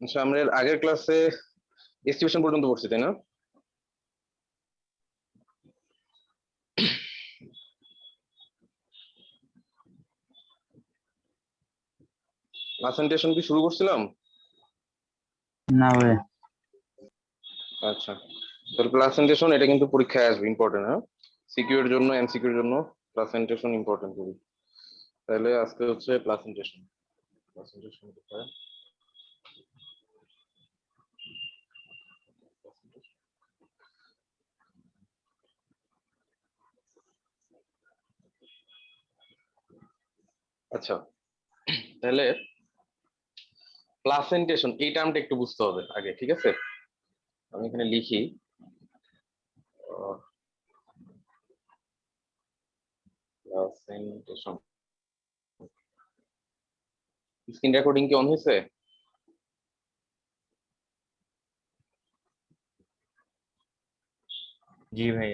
আচ্ছা, আমরা এর আগের ক্লাসে এস্টিমেশন পর্যন্ত পড়ছি, তাই না? প্রেজেন্টেশন কি শুরু করছিলাম? না ভাই। আচ্ছা, তাহলে প্রেজেন্টেশন এটা কিন্তু পরীক্ষায় আসবে, ইম্পর্টেন্ট। হ্যাঁ, সিকিউ এর জন্য, এমসিকিউ এর জন্য প্রেজেন্টেশন ইম্পর্টেন্ট খুবই। তাহলে আজকে হচ্ছে প্রেজেন্টেশন। প্রেজেন্টেশন কোথায়? আচ্ছা, তাহলে প্রেজেন্টেশন এই টার্মটা একটু বুঝতে হবে আগে, ঠিক আছে? আমি এখানে লিখি প্রেজেন্টেশন। স্ক্রিন রেকর্ডিং কি অন হয়েছে? জি ভাই।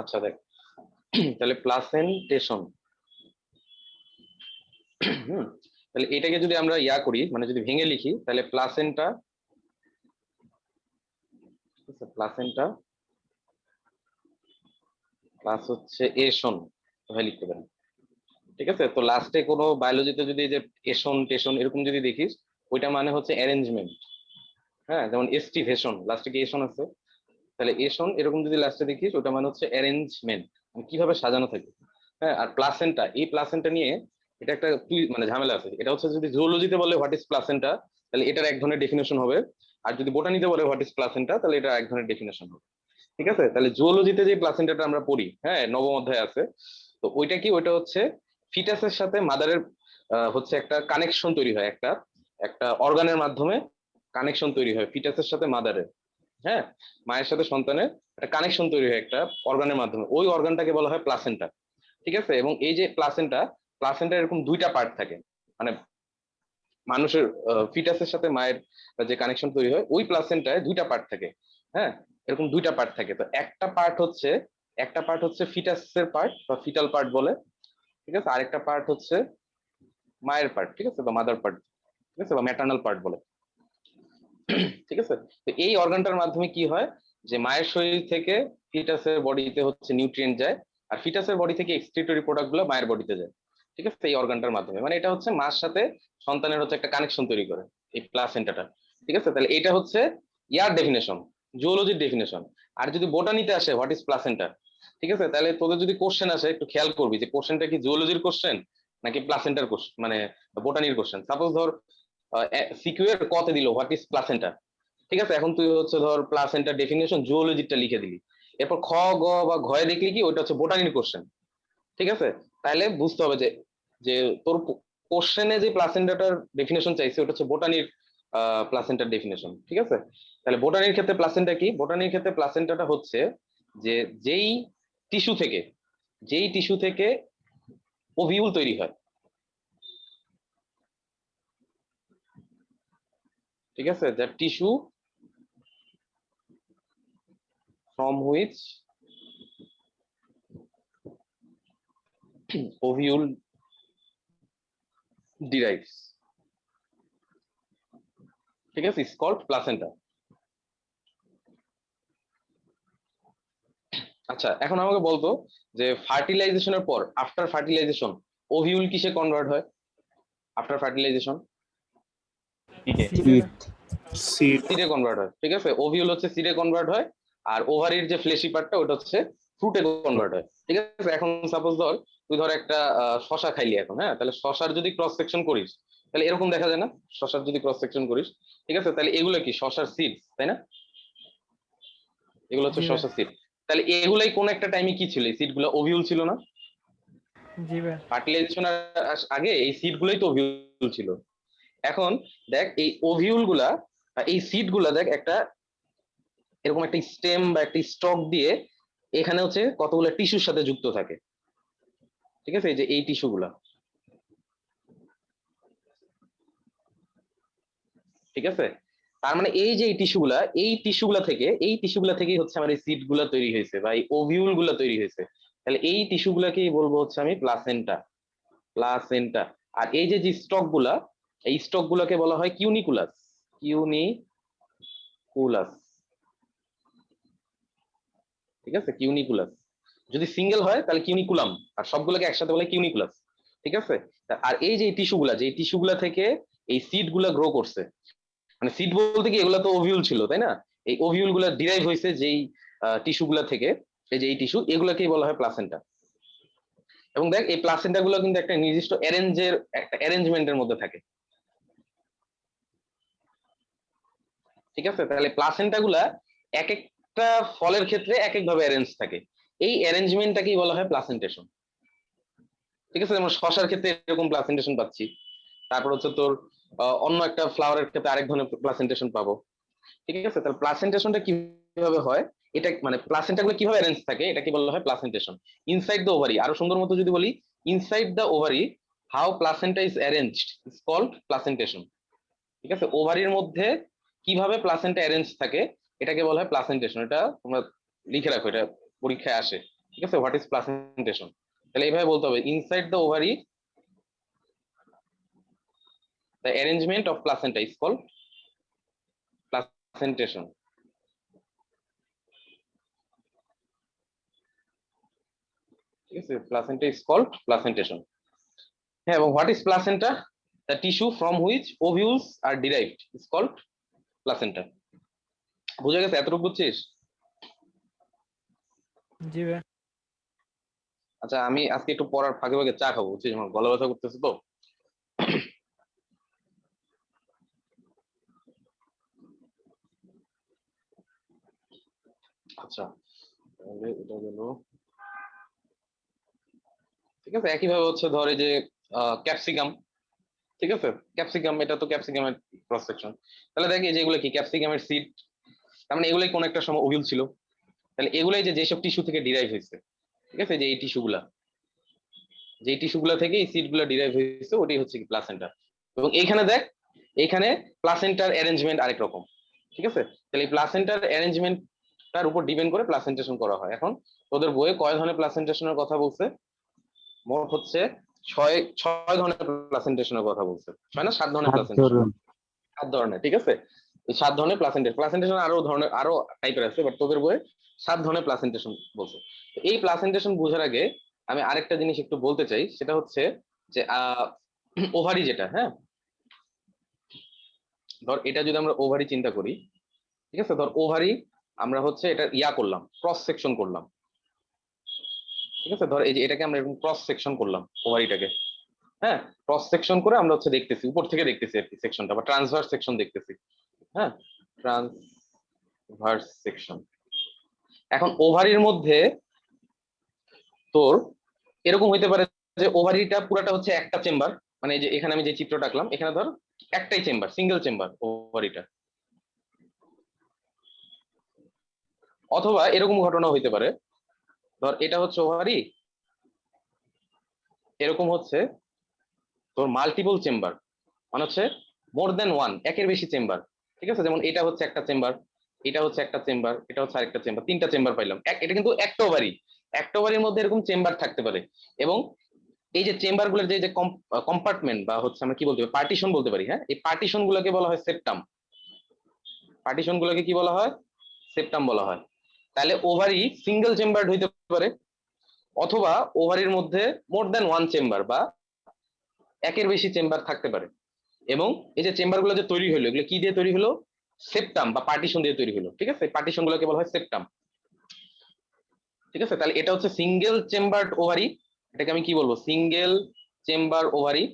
আচ্ছা, দেখ, তাহলে প্রেজেন্টেশন, তাহলে এটাকে যদি আমরা ইয়া করি, মানে যদি ভেঙে লিখি, তাহলে প্লাসেন্টা প্লাস হচ্ছে এশন ভাবে লিখতে পারি, ঠিক আছে? তো লাস্টে কোনো বায়োলজিতে যদি যে এশন টেশন এরকম যদি দেখিস, ওইটা মানে হচ্ছে অ্যারেঞ্জমেন্ট। হ্যাঁ, যেমন এস্টিভেশন, লাস্টে কি এশন আছে, তাহলে এশন এরকম যদি লাস্টে দেখিস, ওটা মানে হচ্ছে অ্যারেঞ্জমেন্ট, কিভাবে সাজানো থাকে। হ্যাঁ, আর প্লাসেন্টা, এই প্লাসেন্টা নিয়ে এটা একটা মানে ঝামেলা আছে। এটা হচ্ছে যদি জুওলজিতে বলে হোয়াট ইজ প্লাসেন্টা, তাহলে এটার এক ধরনের ডেফিনেশন হবে। আর যদি বোটানিতে বলে হোয়াট ইজ প্লাসেন্টা, তাহলে এটা এক ধরনের ডেফিনেশন হবে, ঠিক আছে? তাহলে জুওলজিতে যে প্লাসেন্টাটা আমরা পড়ি, হ্যাঁ, নবম অধ্যায় আছে, তো ওইটা কি, ওইটা হচ্ছে ফিটাসের সাথে মাদারের হচ্ছে একটা কানেকশন তৈরি হয়, একটা একটা অর্গানের মাধ্যমে কানেকশন তৈরি হয় ফিটাসের সাথে মাদারের। হ্যাঁ, মায়ের সাথে সন্তানের একটা কানেকশন তৈরি হয় একটা অর্গানের মাধ্যমে, ওই অর্গানটাকে বলা হয় প্লাসেন্টা, ঠিক আছে? এবং এই যে প্লাসেন্টা, প্লাসেন্টা এরকম দুইটা পার্ট থাকে, মানে মানুষের ফিটাসের সাথে মায়ের যে কানেকশন তৈরি হয়, ওই প্লাসেন্টায় দুইটা পার্ট থাকে। হ্যাঁ, এরকম দুইটা পার্ট থাকে। তো একটা পার্ট হচ্ছে ফিটাসের পার্ট বা ফিটাল পার্ট বলে, ঠিক আছে? আরেকটা পার্ট হচ্ছে মায়ের পার্ট, ঠিক আছে, বা মাদার পার্ট, ঠিক আছে, বা ম্যাটার্নাল পার্ট বলে, ঠিক আছে? তো এই অর্গানটার মাধ্যমে কি হয়, যে মায়ের শরীর থেকে ফিটাসের বডিতে হচ্ছে নিউট্রিয়েন্ট যায়, আর ফিটাসের বডি থেকে এক্সক্রিটরি প্রোডাক্ট গুলো মায়ের বডিতে যায়, ঠিক আছে? এই অর্গানটার মাধ্যমে, মানে এটা হচ্ছে মার সাথে সন্তানের হচ্ছে একটা কানেকশন তৈরি করে এই প্লাসেন্টাটা, ঠিক আছে? তাহলে এটা হচ্ছে ইয়ার ডেফিনেশন, জুওলজির ডেফিনেশন। আর যদি বোটানিতে আসে হোয়াট ইজ প্লাসেন্টা, ঠিক আছে, তাহলে তোদের যদি কোশ্চেন আসে, একটু খেয়াল করবি যে কোশ্চেনটা কি জুওলজির কোশ্চেন নাকি প্লাসেন্টার কোশ্চেন, মানে বোটানির কোশ্চেন। সাপোজ ধর সিকিউ এর কতে দিল হোয়াট ইজ প্লাসেন্টা, ঠিক আছে? এখন তুই হচ্ছে ধর প্লাসেন্টার ডেফিনেশন জুওলজিটা লিখে দিলি, এরপর খ গ বা ঘয়ে দেখলি কি ওইটা হচ্ছে বোটানির কোশ্চেন, ঠিক আছে? তাহলে বুঝতে হবে যে যে তোর কোশ্চেনে যে প্লাসেন্টাটার ডেফিনেশন চাইছে ওটা হচ্ছে বোটানির প্লাসেন্টার ডেফিনেশন, ঠিক আছে? তাহলে বোটানির ক্ষেত্রে প্লাসেন্টা কি, বোটানির ক্ষেত্রে প্লাসেন্টাটা হচ্ছে যে যেই টিস্যু থেকে ওভিউল তৈরি হয়, ঠিক আছে? That tissue from which ovule derives, ঠিক আছে, ইজ কল্ড প্লাসেন্টা। আচ্ছা, এখন আমাকে বলতো যে ফার্টিলাইজেশনের পর, আফটার ফার্টিলাইজেশন, ওভিউল কিসে কনভার্ট হয় আফটার ফার্টিলাইজেশন? সিট। সিডে কনভার্ট হয়, ঠিক আছে? ওভিউল হচ্ছে সিডে কনভার্ট হয়, আর ওভারির যে ফ্লেশি পার্টটা ওটা হচ্ছে ফ্রুটে কনভার্ট হয়, ঠিক আছে? এখন সাপোজ ধর তুই ধর একটা শশা খাইলি এখন, হ্যাঁ, তাহলে শশার যদি ক্রস সেকশন করিস, তাহলে এরকম দেখা যায় না? শশার যদি ক্রস সেকশন করিস, ঠিক আছে, তাহলে এগুলো কি শশার সিড, তাই না? এগুলো হচ্ছে জি ভাই। শশার সিড। তাহলে এগুলাই কোন একটা টাইমে কি ছিল, এই সিড গুলো ওভিউল ছিল না? জি ভাই। ফার্টিলাইজেশন আগে এই সিড গুলোই তো ওভিউল ছিল। এখন দেখ এই ওভিউল গুলা, এই সিড গুলা দেখ একটা এরকম একটা স্টেম বা একটা স্টক দিয়ে এখানে হচ্ছে কতগুলো টিস্যুর সাথে যুক্ত থাকে, ঠিক আছে? এই যে এই টিস্যু গুলা, ঠিক আছে? তার মানে এই যে এই টিস্যুগুলা থেকেই হচ্ছে আমার এই সিড গুলা তৈরি হয়েছে বা এই ওভিউল গুলা তৈরি হয়েছে। তাহলে এই টিস্যুগুলাকেই বলবো হচ্ছে আমি প্লাসেন্টা। প্লাসেন্টা। আর এই যে যে স্টক গুলা, এই স্টক গুলাকে বলা হয় কিউনিকুলাস। কিউনিকুলাস। ঠিক আছে, কিউনিকুলাস। যদি সিঙ্গেল হয় তাহলে কিউনিকুলাম, আর সবগুলোকে একসাথে বলে কিউনিকুলাস। ঠিক আছে। আর এই যে টিস্যুগুলা থেকে এই সিড গুলা গ্রো করছে, মানে সিড বলতে কি, এগুলো তো ওভিউল ছিল তাই না? এই ওভিউল গুলা ডিরাইভ হয়েছে যেই টিস্যুগুলা থেকে, এই যে এই টিস্যু, এগুলাকেই বলা হয় প্লাসেন্টা। এবং দেখ এই প্লাসেন্টা গুলো কিন্তু একটা নির্দিষ্ট একটা অ্যারেঞ্জমেন্টের মধ্যে থাকে। ঠিক আছে, তাহলে প্লাসেন্টা গুলা এক একটা ফলের ক্ষেত্রে এক এক ভাবে অ্যারেঞ্জ থাকে। এই অ্যারেঞ্জমেন্টটাকেই বলা হয় প্লাসেন্টেশন। ঠিক আছে, যেমন শশার ক্ষেত্রে এরকম প্লাসেন্টেশন পাচ্ছি, তারপর হচ্ছে তোর অন্য একটা ফ্লাওয়ারের ক্ষেত্রে আরেক ধরনের প্লাসেন্টেশন পাবো। ঠিক আছে, তাহলে প্লাসেন্টেশনটা কিভাবে হয়, এটা মানে প্লাসেন্টা গুলো কিভাবে অ্যারেঞ্জ থাকে, এটাকে বলা হয় প্লাসেন্টেশন। ইনসাইড দ্য ওভারি, আরো সুন্দর মতো যদি বলি, inside the ovary how placenta is arranged is called placentation. ঠিক আছে, ওভারির মধ্যে কিভাবে প্লাসেন্টা অ্যারেঞ্জ থাকে এটাকে বলা হয় প্লাসেন্টেশন। এটা তোমরা লিখে রাখো, এটা পরীক্ষায় আসে। ঠিক আছে, হোয়াট ইজ প্লাসেন্টেশন। তাহলে এইভাবে বলতে হবে, inside the ovary the arrangement of placenta is called placentation. ঠিক আছে, প্লাসেন্টা ইজ কল্ড প্লাসেন্টেশন। হ্যাঁ, এবং what is placenta, the tissue from which ovules are derived is called placenta. বুঝে গেছে? এতটুকু বুঝছিস? জি ভাই। আচ্ছা, আমি আজকে একটু পড়ার ফাঁকে ফাঁকে চা খাবো, বুঝছিস, আমার গলা ব্যথা করতেছে তো। আচ্ছা, তাহলে এটা গেল। ঠিক আছে, একইভাবে হচ্ছে ধর এই যে ক্যাপসিকাম। ঠিক আছে, ক্যাপসিকাম, এটা তো ক্যাপসিকামের ক্রস সেকশন। তাহলে দেখি যে এগুলো কি ক্যাপসিকামের সিড, তার মানে এগুলোই কোন একটা সময় ওভিউল ছিল। তাহলে এগুলাই যে যেসব টিস্যু থেকে ডিরাইভ হয়েছে। ঠিক আছে, যে এই টিস্যুগুলা, যে টিস্যুগুলা থেকে এই সিড গুলা ডিরাইভ হয়েছে, ওটাই হচ্ছে কি প্লাসেন্টা। এবং এইখানে দেখ, এইখানে প্লাসেন্টার অ্যারেঞ্জমেন্ট আরেক রকম। ঠিক আছে, তাহলে এই প্লাসেন্টার অ্যারেঞ্জমেন্টটার উপর ডিপেন্ড করে প্লাসেন্টেশন করা হয়। এখন তোদের বইয়ে কয় ধরনের প্লাসেন্টেশনের কথা বলছে? মোট হচ্ছে ছয় ছয় ধরনের প্লাসেন্টেশনের কথা বলছে। 6 না 7 ধরনের 7 প্লাসেন্টেশন? ধরুন। 7 ধরনের। ঠিক আছে, এই 7 ধরনের প্লাসেন্টেশন আরো টাইপের আছে, বাট তোদের বইয়ে 7 ধরনের প্লাসেন্টেশন বলছে। তো এই প্লাসেন্টেশন বোঝার আগে আমি আরেকটা জিনিস একটু বলতে চাই, সেটা হচ্ছে যে ওভারি যেটা, হ্যাঁ, ধর এটা যদি আমরা ওভারি চিন্তা করি। ঠিক আছে, ধর ওভারি আমরা হচ্ছে এটা করলাম, ক্রস সেকশন করলাম। ঠিক আছে, ধর এই যে এটাকে আমরা এরকম ক্রস সেকশন করলাম ওভারিটাকে। হ্যাঁ, ক্রস সেকশন করে আমরা হচ্ছে দেখতেছি, উপর থেকে দেখতেছি আর কি সেকশনটা, বা ট্রান্সভার্স সেকশন দেখতেছি। হ্যাঁ, ট্রান্সভার্স সেকশন। এখন ওভারির মধ্যে তোর এরকম হইতে পারে যে ওভারিটা পুরাটা হচ্ছে একটা চেম্বার, মানে এই যে এখানে আমি যে চিত্রটা আঁকলাম, এখানে ধর একটাই চেম্বার, সিঙ্গেল চেম্বার ওভারিটা। অথবা এরকম ঘটনা হইতে পারে, ধর এটা হচ্ছে ওভারি, এরকম হচ্ছে তোর মাল্টিপল চেম্বার, মানে হচ্ছে মোর দেন ওয়ান, একের বেশি চেম্বার। ঠিক আছে, যেমন এটা হচ্ছে একটা চেম্বার, এটা হচ্ছে একটা চেম্বার, এটা হচ্ছে আরেকটা চেম্বার, 3টা চেম্বার পাইলাম। এটা কিন্তু একটা ওভারি, একটা ওভারির মধ্যে এরকম চেম্বার থাকতে পারে। এবং এই যে চেম্বার গুলোর যে কম্পার্টমেন্ট বা হচ্ছে আমরা কি বলতে পারি, পার্টিশন বলতে পারি। হ্যাঁ, এই পার্টিশন গুলোকে বলা হয় সেপ্টাম। পার্টিশন গুলোকে কি বলা হয়? সেপ্টাম বলা হয়। তাহলে ওভারি সিঙ্গেল চেম্বার হইতে পারে, অথবা ওভারির মধ্যে মোর দেন ওয়ান চেম্বার বা একের বেশি চেম্বার থাকতে পারে। এবং এই যে চেম্বার গুলো যে তৈরি হলো, এগুলো কি দিয়ে তৈরি হলো? সেপ্টাম বা পার্টিশন দিয়ে তৈরি হলো। ঠিক আছে, পার্টিশন গুলোকে বলা হয় সেপ্টাম। ঠিক আছে, তাহলে এটা হচ্ছে সিঙ্গেল চেম্বার ওভারি, এটাকে আমি কি বলবো? Single chamber ovary.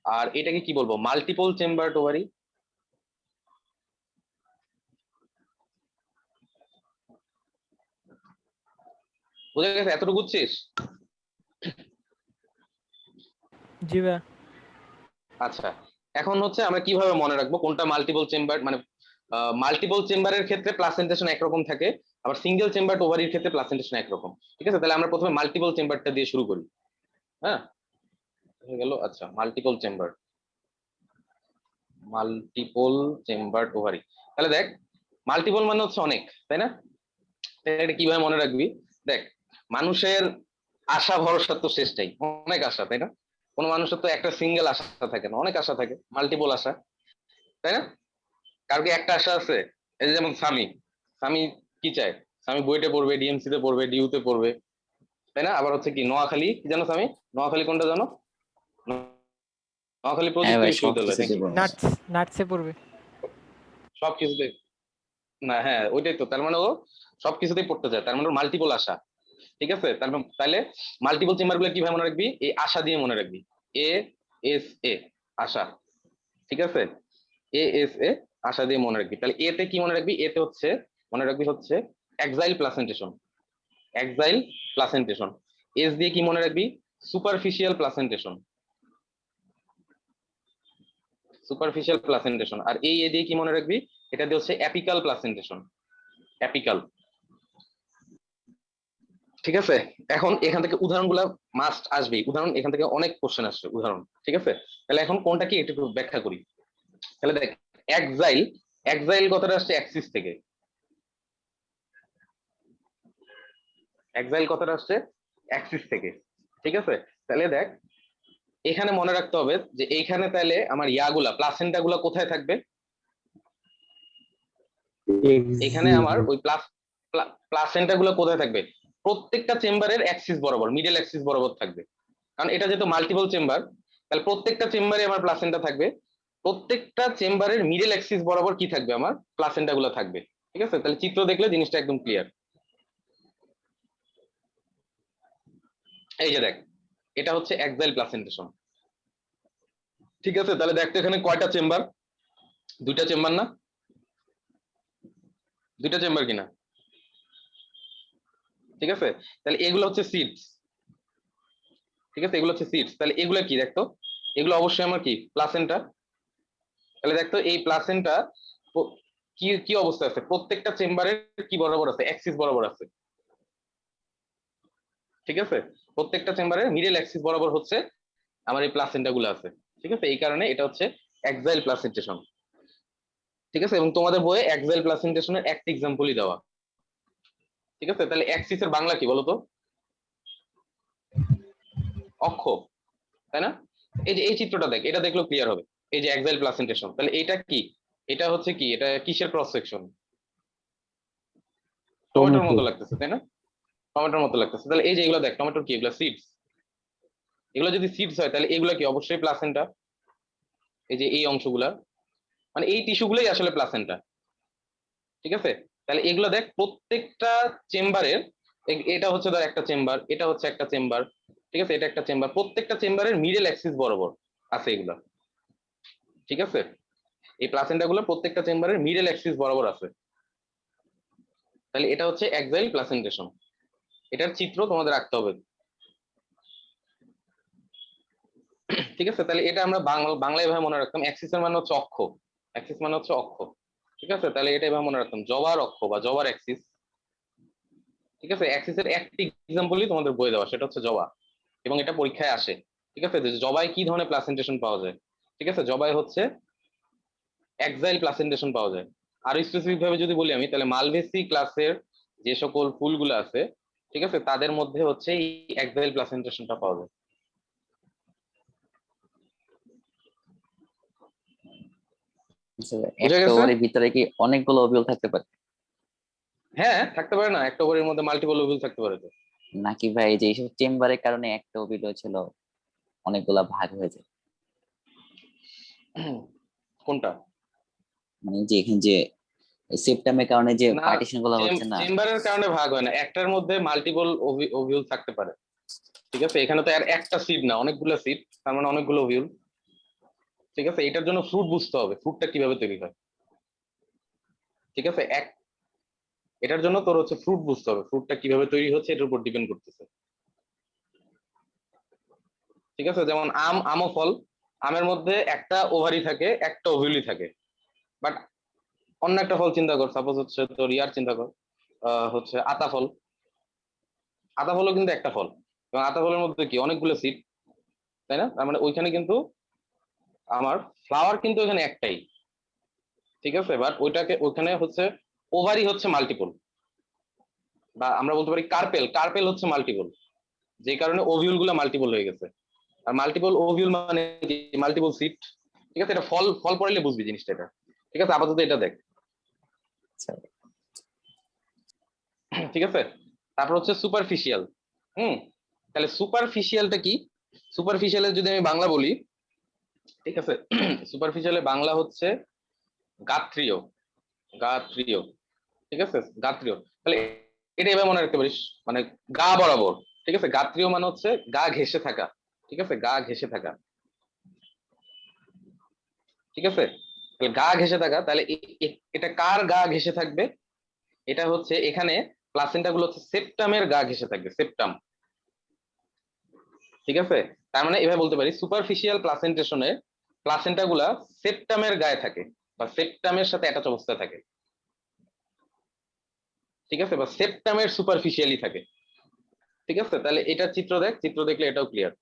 আর এটাকে কি বলবো? Multiple chamber ovary. বুঝে গেছে? এতটুকু বুঝছিস? জি ভাই। আচ্ছা, এখন হচ্ছে আমরা কিভাবে মনে রাখবো কোনটা মাল্টিপল চেম্বার, মানে মাল্টিপল চেম্বারের ক্ষেত্রে প্লাসেন্টেশন একরকম থাকে, আবার সিঙ্গেল চেম্বার ওভারির ক্ষেত্রে প্লাসেন্টেশন একরকম। ঠিক আছে, তাহলে আমরা প্রথমে মাল্টিপল চেম্বারটা দিয়ে শুরু করি। হ্যাঁ, হয়ে গেল। আচ্ছা, multiple chamber. Multiple chambered ovary. তাহলে দেখ মাল্টিপল মানে হচ্ছে অনেক, তাই না? এটা কিভাবে মনে রাখবি? দেখ মানুষের আশা ভরসা তো শেষটাই, অনেক আশা, তাই না? কোনো মানুষের তো একটা সিঙ্গেল আশা থাকে না, অনেক আশা থাকে, মাল্টিপল আশা, তাই না? কার কি একটা আশা আছে? এই যে যেমন স্বামী, স্বামী কি চায়? স্বামী বুয়েটে পড়বে, ডিএমসি তে পড়বে, ডিইউতে পড়বে, তাই না? আবার হচ্ছে কি নোয়াখালী, কি জানো স্বামী? নোয়াখালী কোনটা জানো? নোয়াখালী হ্যাঁ প্রযুক্তি ভাই, সব বিশ্ববিদ্যালয় কিছুতে নাকি? পড়বে। নাটস নাটসে পড়বে। সবকিছুতে না, হ্যাঁ ওইটাই তো, তার মানে ও সবকিছুতেই পড়তে চায়, তার মানে মাল্টিপল আশা। ঠিক আছে, তাহলে মাল্টিপল চেম্বার গুলো কিভাবে মনে রাখবি? এই আশা দিয়ে মনে রাখবি। এ এস এ, আশা। ঠিক আছে, এ এস এ, আশা দিয়ে মনে রাখবি। তাহলে এতে কি মনে রাখবি? এতে হচ্ছে মনে রাখবি হচ্ছে axile placentation, axile placentation. S দিয়ে কি মনে রাখবি? Superficial placentation, superficial placentation. আর এই এ দিয়ে কি মনে রাখবি? এটা দিয়ে হচ্ছে অ্যাপিকাল প্লাসেন্টেশন, অ্যাপিকাল। ঠিক আছে, এখন এখান থেকে উদাহরণগুলো মাস্ট আসবেই, উদাহরণ এখান থেকে অনেক কোশ্চেন আসছে উদাহরণ। ঠিক আছে, তাহলে এখন কোনটা কি একটু ব্যাখ্যা করি। তাহলে দেখ এক্সাইল, এক্সাইল কথাটা আসছে অ্যাক্সিস থেকে, এক্সাইল কথাটা আসছে অ্যাক্সিস থেকে। ঠিক আছে, তাহলে দেখ এখানে মনে রাখতে হবে যে এইখানে তাহলে আমার ইয়াগুলা প্লাসেন্টা গুলা কোথায় থাকবে? এখানে আমার ওই প্লাসেন্টা গুলো কোথায় থাকবে? প্রত্যেকটা চেম্বারের অ্যাক্সিস বরাবর, মিডল অ্যাক্সিস বরাবর থাকবে। কারণ এটা যেহেতু মাল্টিপল চেম্বার, তাহলে প্রত্যেকটা চেম্বারে আমার প্লাসেন্টা থাকবে, প্রত্যেকটা চেম্বারের মিডল অ্যাক্সিস বরাবর কি থাকবে? আমার প্লাসেন্টা গুলো থাকবে। ঠিক আছে, তাহলে চিত্র দেখলে জিনিসটা একদম ক্লিয়ার। এই যে দেখ, এটা হচ্ছে এক্সাইল প্লাসেন্টেশন। ঠিক আছে, তাহলে দেখ তো এখানে কয়টা চেম্বার? দুইটা চেম্বার না? দুইটা চেম্বার কিনা? ঠিক আছে, তাহলে এগুলো হচ্ছে সিটস। ঠিক আছে, এগুলো হচ্ছে সিটস। তাহলে এগুলো কি দেখতো? এগুলো অবশ্যই আমার কি প্লাসেন্টা। তাহলে দেখতো এই প্লাসেন্টা কি কি অবস্থা আছে? প্রত্যেকটা চেম্বারের কি বরাবর আছে? অ্যাক্সিস বরাবর আছে। ঠিক আছে, প্রত্যেকটা চেম্বারের মিডল অ্যাক্সিস বরাবর হচ্ছে আমার এই প্লাসেন্টা গুলো আছে। ঠিক আছে, এই কারণে এটা হচ্ছে এক্সাইল প্লাসেন্টেশন। ঠিক আছে, এবং তোমাদের বইয়ে এক্সাইল প্লাসেন্টেশনের একটা এক্সাম্পলই দেওয়া। ঠিক আছে, তাহলে অ্যাক্সিসের বাংলা কি বলতো? অক্ষ, তাই না? এই যে এই চিত্রটা দেখ, এটা দেখলেও ক্লিয়ার হবে। এই যে এক্সাইল প্লাসেন্টেশন, তাহলে এটা কি? এটা হচ্ছে কি? এটা কিসের ক্রস সেকশন? টমেটোর টমেটো। মতো লাগতেছে, তাই না? টমেটোর মতো লাগতেছে। তাহলে এই যে এগুলো দেখ, টমেটোর কি এগুলো? সিডস। এগুলো যদি সিডস হয় তাহলে এগুলো কি? অবশ্যই প্লাসেন্টা। এই যে এই অংশগুলা, মানে এই টিস্যুগুলোই আসলে প্লাসেন্টা। ঠিক আছে, তাহলে এগুলো দেখ প্রত্যেকটা চেম্বারের, এটা হচ্ছে ধর একটা চেম্বার, এটা হচ্ছে একটা চেম্বার, ঠিক আছে, এটা একটা চেম্বার, প্রত্যেকটা চেম্বারের মিডল অ্যাক্সিস বরাবর আছে এগুলা। ঠিক আছে, এই প্লাসেন্টা গুলো প্রত্যেকটা চেম্বারের মিডল অ্যাক্সিস বরাবর আছে। তাহলে এটা হচ্ছে এক্সাইল প্লাসেন্টেশন। এটার চিত্র তোমাদের রাখতে হবে। ঠিক আছে, তাহলে এটা আমরা বাংলায় ভাবে মনে রাখতাম, অ্যাক্সিসের মানে হচ্ছে অক্ষ, অ্যাক্সিস মানে হচ্ছে অক্ষ। ঠিক আছে, তাহলে এটা এভাবে মনে রাখতাম, জবার অক্ষ বা জবার অ্যাক্সিস। ঠিক আছে, অ্যাক্সিসের একটি এক্সাম্পলই তোমাদের বই দেওয়া, সেটা হচ্ছে জবা, এবং এটা পরীক্ষায় আসে। ঠিক আছে, যে জবাই কি ধরনের প্লাসেন্টেশন পাওয়া যায়? ঠিক আছে, জবাই হচ্ছে এক্সাইল প্লাসেন্টেশন পাওয়া যায়। আর স্পেসিফিক ভাবে যদি বলি আমি, তাহলে মালভেসি ক্লাসের যে সকল ফুলগুলো আছে, ঠিক আছে, তাদের মধ্যে হচ্ছে এই এক্সাইল প্লাসেন্টেশনটা পাওয়া যায়। আচ্ছা, বুঝা একটা গেছে? ওভারের ভিতরে কি অনেকগুলো ওভিউল থাকতে পারে? হ্যাঁ থাকতে পারে না, একটা ওভারের মধ্যে মাল্টিপল ওভার থাকতে পারে তো। নাকি ভাই এই যে এইসব চেম্বারের কারণে একটা ওভিল ছিল অনেকগুলা ভাগ হয়ে যায়? কোনটা? মানে যে এখানে যে সেপ্টামের কারণে যে না, পার্টিশন গুলো হচ্ছে না? চেম্বারের কারণে ভাগ হয় না, একটার মধ্যে মাল্টিপল ওভিউল থাকতে পারে। ঠিক আছে, এখানে তো আর একটা সিড না, অনেকগুলো সিড, তার মানে অনেকগুলো ওভিউল। ঠিক আছে, এটার জন্য ফ্রুট বুঝতে হবে, ফ্রুটটা কিভাবে তৈরি হয়। ঠিক আছে, এটার জন্য তোর হচ্ছে ফ্রুট বুঝতে হবে, ফ্রুটটা কিভাবে তৈরি হচ্ছে এটার উপর ডিপেন্ড করতেছে। ঠিক আছে, যেমন আমও ফল, আমের মধ্যে একটা ওভারি থাকে, একটা ওভিউলি থাকে। বাট অন্য একটা ফল চিন্তা কর, সাপোজ হচ্ছে তোর ইয়ার চিন্তা কর, হচ্ছে আতা ফল। আতা ফলও কিন্তু একটা ফল, এবং আতা ফলের মধ্যে কি অনেকগুলো সিড, তাই না? তার মানে ওইখানে কিন্তু আমার ফ্লাওয়ার কিন্তু এখানে একটাই, ঠিক আছে, বাট ওখানে হচ্ছে ওভারি হচ্ছে মাল্টিপল, বা আমরা বলতে পারি কার্পেল, কার্পেল হচ্ছে মাল্টিপল, যে কারণে ওভিউল গুলো মাল্টিপল হয়ে গেছে। আর মাল্টিপল ওভিউল মানে মাল্টিপল সিট, ঠিক আছে, এটা ফল ফল পড়লে বুঝবি জিনিসটা এটা, ঠিক আছে। আপাতত এটা দেখ, আচ্ছা ঠিক আছে। তারপর হচ্ছে সুপারফিশিয়াল। তাহলে সুপারফিশিয়ালটা কি? সুপারফিশিয়ালের যদি আমি বাংলা বলি, ঠিক আছে, সুপারফিশিয়ালের বাংলা হচ্ছে গাত্রীয়, গাত্রীয়, ঠিক আছে, গাত্রীয়। তাহলে এটা এবার মনে রাখতে পারিস, মানে গা বরাবর, ঠিক আছে, গাত্রীয় মানে হচ্ছে গা ঘেঁষে থাকা, ঠিক আছে, গা ঘেঁষে থাকা, ঠিক আছে। তাহলে গা ঘেঁষে থাকা, তাহলে এটা কার গা ঘেঁষে থাকবে? এটা হচ্ছে এখানে প্লাসেন্টা গুলো হচ্ছে সেপ্টামের গা ঘেঁষে থাকবে, সেপ্টাম, ঠিক আছে। তার মানে এভাবে বলতে পারি সুপারফিশিয়াল প্লাসেন্টেশনে প্লাসেন্টা গুলা সেপ্টামের গায়ে থাকে, বা সেপ্টামের সাথে অ্যাটাচ অবস্থায় থাকে, ঠিক আছে, বা সেপ্টামের সুপারফিশিয়ালি থাকে, ঠিক আছে। তাহলে এটা চিত্র দেখ, চিত্র দেখলে এটাও ক্লিয়ার।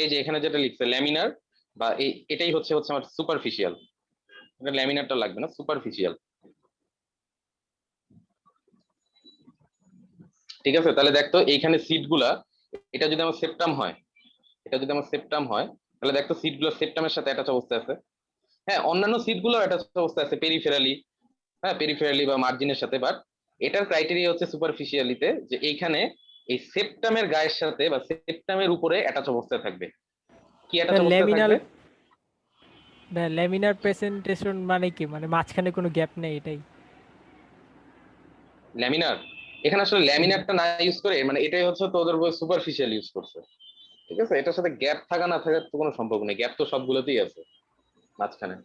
এই যে এখানে যেটা লিখছে ল্যামিনার, বা এটাই হচ্ছে হচ্ছে আমার সুপারফিশিয়াল, এটা ল্যামিনারটা লাগবে না, সুপারফিশিয়াল, ঠিক আছে। তাহলে দেখতো এইখানে সিট গুলা, এটা যদি আমার সেপ্টাম হয়, এটা যদি আমার সেপ্টাম হয়, তাহলে দেখতো সিট গুলো সেপ্টামের সাথে অ্যাটাচ অবস্থায় আছে। হ্যাঁ, অন্যান্য সিট গুলো অ্যাটাচ অবস্থায় আছে পেরিফেরালি, হ্যাঁ, পেরিফেরালি বা মার্জিনের সাথে, বাট এটার ক্রাইটেরিয়া হচ্ছে সুপারফিশিয়ালিতে যে এইখানে এই সেপ্টামের গায়ের সাথে বা সেপ্টামের উপরে অ্যাটাচ অবস্থায় থাকবে। কি অ্যাটাচ অবস্থায় ল্যামিনার থাকবে? ল্যামিনার প্রেজেন্টেশন মানে কি, মানে মাঝখানে কোনো গ্যাপ নেই এটাই? ল্যামিনার, এখানে আসলে হুম। ল্যামিনারটা না ইউজ করে, মানে এটাই হচ্ছে তোদের বই সুপারফিশিয়াল ইউজ করছে, ঠিক আছে। এটার সাথে গ্যাপ থাকা না থাকার তো কোনো সম্পর্ক নেই, গ্যাপ তো সবগুলোতেই আছে মাঝখানে।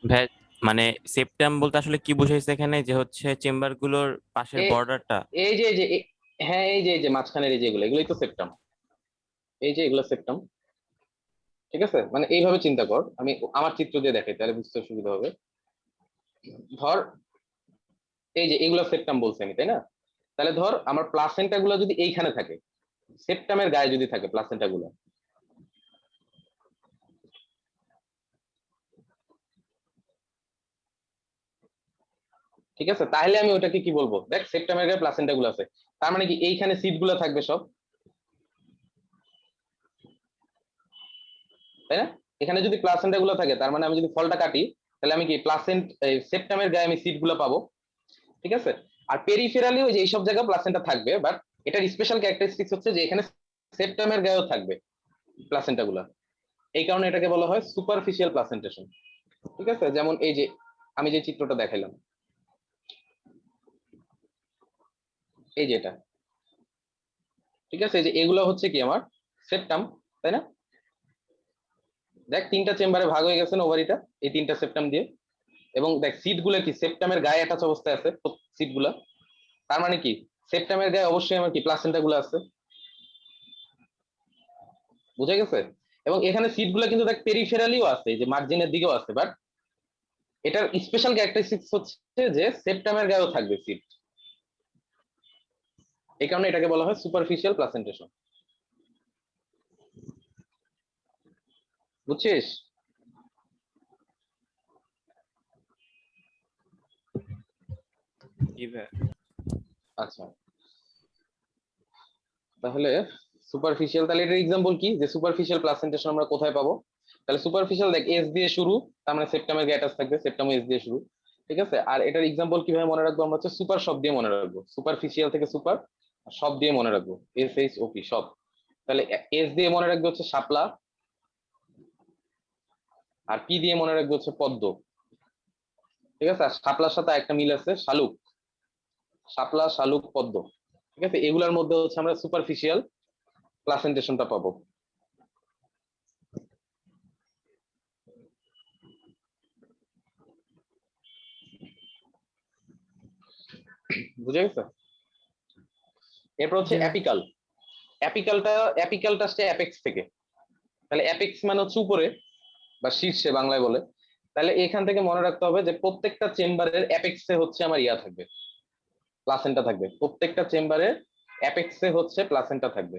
ভাই মানে সেপ্টাম বলতে আসলে কি বুঝাইছে এখানে, যে হচ্ছে চেম্বার গুলোর পাশের এ- বর্ডারটা? হ্যাঁ, এই যে মাঝখানের এই যে এগুলো, এগুলোই তো সেপ্টাম, এই যে এগুলো সেপ্টাম, ঠিক আছে। মানে এইভাবে চিন্তা কর, আমি আমার চিত্র দিয়ে দেখাই তাহলে বুঝতে সুবিধা হবে। ধর এই যে এগুলো সেপ্টাম বলছি আমি, তাই না? তাহলে ধর আমার প্লাসেন্টা গুলো যদি এইখানে থাকে, সেপ্টামের গায়ে যদি থাকে প্লাসেন্টা গুলো, ঠিক আছে, তাহলে আমি ওটাকে কি বলবো? দেখ সেপ্টামের গায়ে প্লাসেন্টা গুলো আছে, তার মানে কি এইখানে সিট গুলো থাকবে সব, তাই না? এখানে যদি প্লাসেন্টা গুলো থাকে, তার মানে আমি যদি ফলটা কাটি, তাহলে আমি কি সেপ্টামের গায়ে আমি সিট গুলো পাবো, ঠিক আছে। আর পেরিফেরালি ওই যে এইসব জায়গায় প্লাসেন্টা থাকবে, বাট এটার স্পেশাল ক্যারেক্টারিস্টিক্স হচ্ছে যে এখানে সেপ্টামের গায়েও থাকবে প্লাসেন্টা গুলা, এই কারণে এটাকে বলা হয় সুপারফিশিয়াল প্লাসেন্টেশন, ঠিক আছে। যেমন এই যে আমি যে চিত্রটা দেখাইলাম, এই যে এটা, ঠিক আছে, এই যে এগুলো হচ্ছে কি আমার সেপ্টাম, তাই না? দেখ তিনটা চেম্বারে ভাগ হয়ে গেছে ওভারিটা এই তিনটা সেপ্টাম দিয়ে, এবং দেখ সিট গুলো কি সেপ্টামের গায়ে অ্যাটাচ অবস্থায় আছে সিট গুলা, তার মানে কি সেপ্টামের গায়ে অবশ্যই আমার কি প্লাসেন্টা গুলো আছে, বুঝা গেছে? এবং এখানে সিট গুলো কিন্তু দেখ পেরিফেরালিও আছে, এই যে মার্জিনের দিকেও আছে, বাট এটার স্পেশাল ক্যারেক্টারিস্টিক্স হচ্ছে যে সেপ্টামের গায়েও থাকবে সিট, এই কারণে এটাকে বলা হয় সুপারফিশিয়াল প্লাসেন্টেশন, বুঝছিস? জি ভাই। আচ্ছা, তাহলে সুপারফিশিয়াল, তাহলে এটার এক্সাম্পল কি যে সুপারফিশিয়াল প্লাসেন্টেশন আমরা কোথায় পাবো? তাহলে সুপারফিশিয়াল দেখ এস দিয়ে শুরু, তার মানে সেপ্টামের গায়ে অ্যাটাচ থাকবে, সেপ্টাম এস দিয়ে শুরু, ঠিক আছে। আর এটার এক্সাম্পল কিভাবে মনে রাখবো? আমরা হচ্ছে সুপার শব্দ দিয়ে মনে রাখবো, সুপারফিশিয়াল থেকে সুপার সব দিয়ে মনে রাখবো, SHOP সব। তাহলে এস দিয়ে মনে রাখবো হচ্ছে শাপলা, আর পি দিয়ে মনে রাখবো হচ্ছে পদ্ম, ঠিক আছে। আর শাপলার সাথে একটা মিল আছে শালুক, শাপলা শালুক পদ্ম, ঠিক আছে। এগুলার মধ্যে হচ্ছে আমরা সুপারফিশিয়াল প্লাসেন্টেশনটা পাবো, বুঝে গেছে? এরপর হচ্ছে জি ভাই। অ্যাপিকাল। অ্যাপিকালটা আসছে অ্যাপেক্স থেকে, তাহলে অ্যাপেক্স মানে হচ্ছে উপরে বা শীর্ষে বাংলায় বলে, তাহলে এখান থেকে মনে রাখতে হবে যে প্রত্যেকটা চেম্বারের অ্যাপেক্সে হচ্ছে আমার ইয়া থাকবে, প্লাসেন্টা থাকবে। প্রত্যেকটা চেম্বারের অ্যাপেক্সে হচ্ছে প্লাসেন্টা থাকবে,